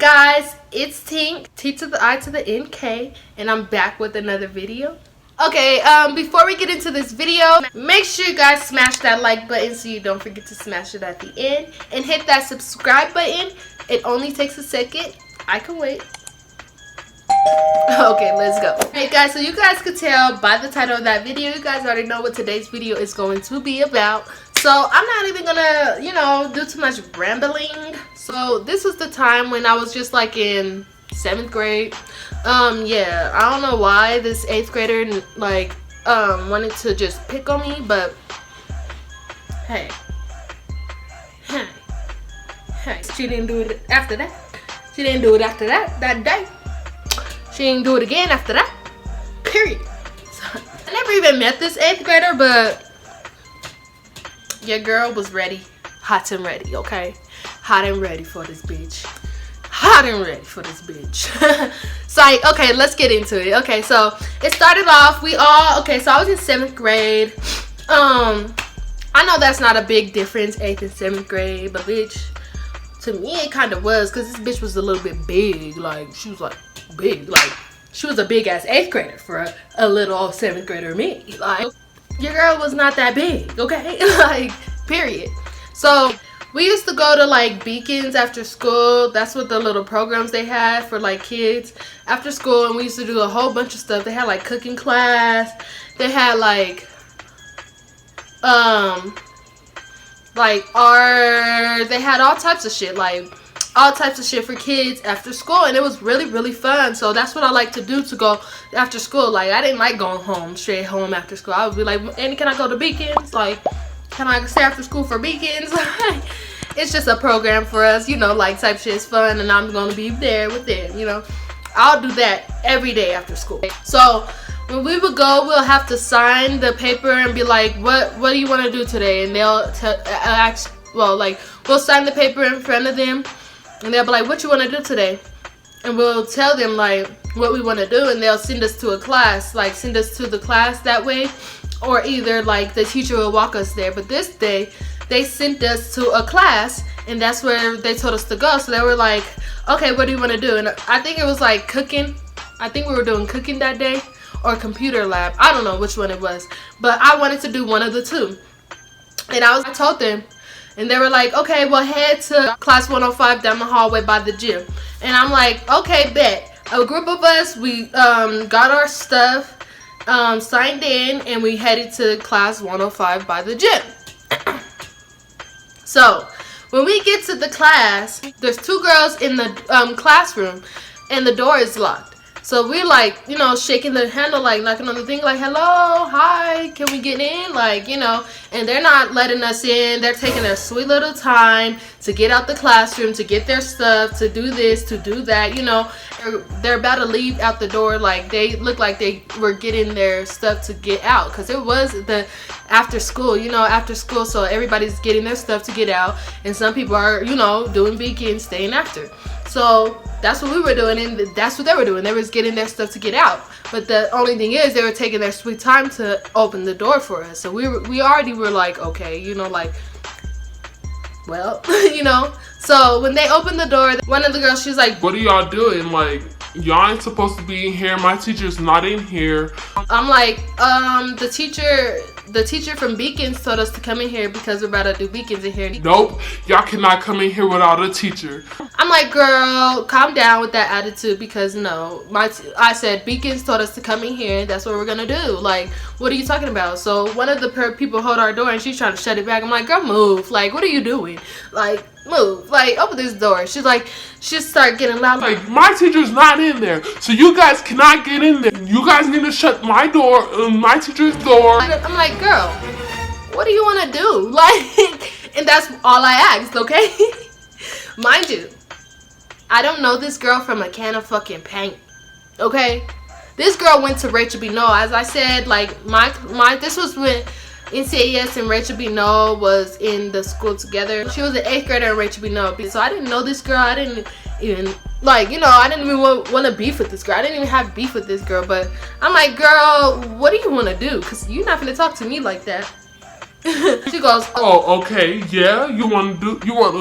guys, it's Tink, T to the I to the NK, and I'm back with another video. Okay, before we get into this video, make sure you guys smash that like button so you don't forget to smash it at the end, and hit that subscribe button. It only takes a second. I can wait. Okay, let's go. Hey guys, so you guys could tell by the title of that video, you guys already know what today's video is going to be about. So I'm not even gonna, do too much rambling. So this was the time when I was just like in 7th grade. Yeah, I don't know why this 8th grader wanted to just pick on me, but hey, she didn't do it after that. She didn't do it after that day. She didn't do it again after that. Period. So, I never even met this 8th grader, but your girl was ready, hot and ready, okay? Hot and ready for this bitch. Hot and ready for this bitch. So, okay, let's get into it. Okay, so it started off, so I was in 7th grade. I know that's not a big difference, 8th and 7th grade, but bitch, to me it kind of was, because this bitch was a little bit big. Like, she was like big, like she was a big ass 8th grader for a little old 7th grader me. Like, your girl was not that big, okay? Like, period. So we used to go to like Beacons after school. That's what the little programs they had for like kids after school, and we used to do a whole bunch of stuff. They had like cooking class, they had like art, they had all types of shit, for kids after school, and it was really fun. So that's what I like to do, to go after school. Like, I didn't like going straight home after school. I would be like, Annie, can I go to Beacons? Like, can I stay after school for Beacons? It's just a program for us, like type shit is fun, and I'm gonna be there with them, I'll do that every day after school. So when we would go, we'll have to sign the paper and be like, what do you want to do today? And they'll we'll sign the paper in front of them, and they'll be like, what you want to do today? And we'll tell them like what we want to do, and they'll send us to a class, like send us to the class that way, or either like the teacher will walk us there. But this day they sent us to a class, and that's where they told us to go. So they were like, okay, what do you want to do? And I think it was like cooking. I think we were doing cooking that day, or computer lab. I don't know which one it was, but I wanted to do one of the two. And I told them, and they were like, okay, well, head to class 105 down the hallway by the gym. And I'm like, okay, bet. A group of us, we got our stuff, signed in, and we headed to class 105 by the gym. So when we get to the class, there's 2 girls in the classroom, and the door is locked. So we're like, shaking the handle, like knocking on the thing, like, hello, hi, can we get in? Like, and they're not letting us in. They're taking their sweet little time to get out the classroom, to get their stuff, to do this, to do that, They're about to leave out the door. Like, they look like they were getting their stuff to get out, because it was the after school, so everybody's getting their stuff to get out, and some people are, doing Beacons, staying after. So that's what we were doing, and that's what they were doing. They was getting their stuff to get out. But the only thing is, they were taking their sweet time to open the door for us. So we already were like, okay, well, So when they opened the door, one of the girls, she was like, what are y'all doing? Like, y'all ain't supposed to be in here. My teacher's not in here. I'm like, the teacher from Beacons told us to come in here because we're about to do Beacons in here. Nope, y'all cannot come in here without a teacher. I'm like, girl, calm down with that attitude, because no, I said Beacons told us to come in here, and that's what we're gonna do. Like, what are you talking about? So one of the people hold our door, and she's trying to shut it back. I'm like, girl, move. Like, what are you doing? Like, move. Like, open this door. She's like, she started getting loud. Like, my teacher's not in there, so you guys cannot get in there. You guys need to shut my door, my teacher's door. I'm like, girl, what do you want to do? Like, and that's all I asked, okay? Mind you, I don't know this girl from a can of fucking paint, okay? This girl went to Rachel B. Noel. As I said, like, this was when NCAS and Rachel B. Noel was in the school together. She was an 8th grader in Rachel B. Noel. So I didn't know this girl. I didn't even, I didn't even want to beef with this girl. I didn't even have beef with this girl. But I'm like, girl, what do you want to do? Because you're not going to talk to me like that. She goes, oh, okay, yeah, you want to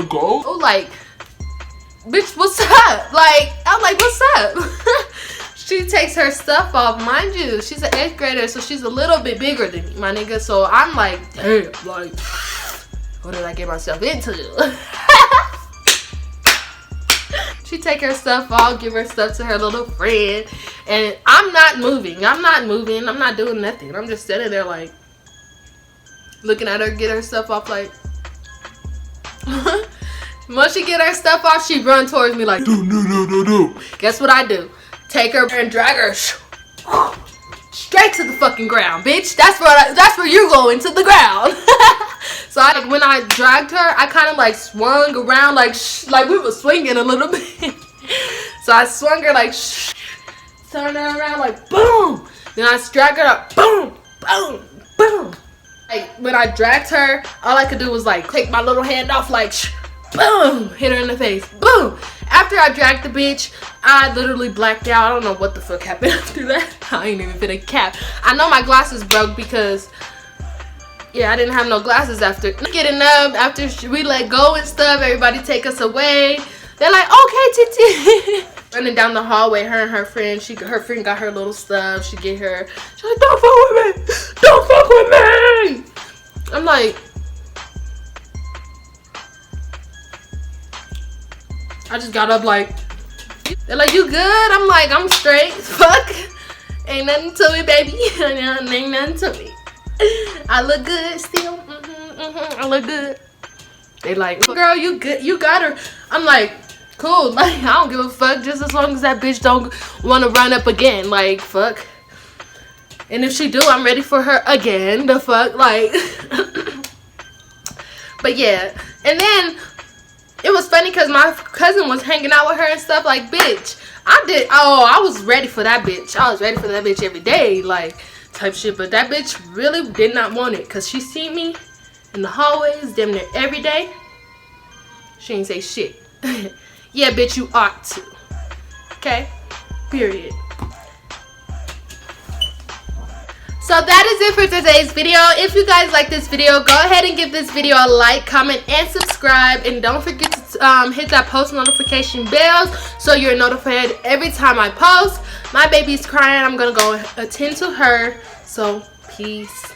go? Oh, like, bitch, what's up? up? Like, I'm like, what's up? She takes her stuff off. Mind you, she's an 8th grader, so she's a little bit bigger than me, my nigga. So I'm like, damn, like, what did I get myself into? She take her stuff off, give her stuff to her little friend, and I'm not moving. I'm not doing nothing. I'm just sitting there like, looking at her get her stuff off like. Once she get her stuff off, she run towards me like, no. Guess what I do? Take her and drag her straight to the fucking ground, bitch. That's where you go, into the ground. So when I dragged her, I kind of like swung around like we were swinging a little bit. So I swung her like turned her around like boom. Then I dragged her up, boom, boom, boom. Like when I dragged her, all I could do was like take my little hand off, like boom, hit her in the face, boom. After I dragged the bitch, I literally blacked out. I don't know what the fuck happened after that. I ain't even fit a cap. I know my glasses broke because, yeah, I didn't have no glasses after getting up. After we let go and stuff, everybody take us away. They're like, okay, Titi. Running down the hallway, her and her friend. Her friend got her little stuff. She's like, don't fuck with me. Don't fuck with me. I'm like, I just got up like, they're like, you good? I'm like, I'm straight. Fuck. Ain't nothing to me, baby. Ain't nothing to me. I look good still. I look good. They like, girl, you good? You got her. I'm like, cool. Like, I don't give a fuck. Just as long as that bitch don't want to run up again. Like, fuck. And if she do, I'm ready for her again. The fuck, like. But yeah. And then it was funny because my cousin was hanging out with her and stuff. Like, bitch, I was ready for that bitch. I was ready for that bitch every day, like, type shit. But that bitch really did not want it because she seen me in the hallways damn near every day. She ain't say shit. Yeah, bitch, you ought to. Okay? Period. So that is it for today's video. If you guys like this video, go ahead and give this video a like, comment, and subscribe. And don't forget to hit that post notification bell so you're notified every time I post. My baby's crying. I'm going to go attend to her. So, peace.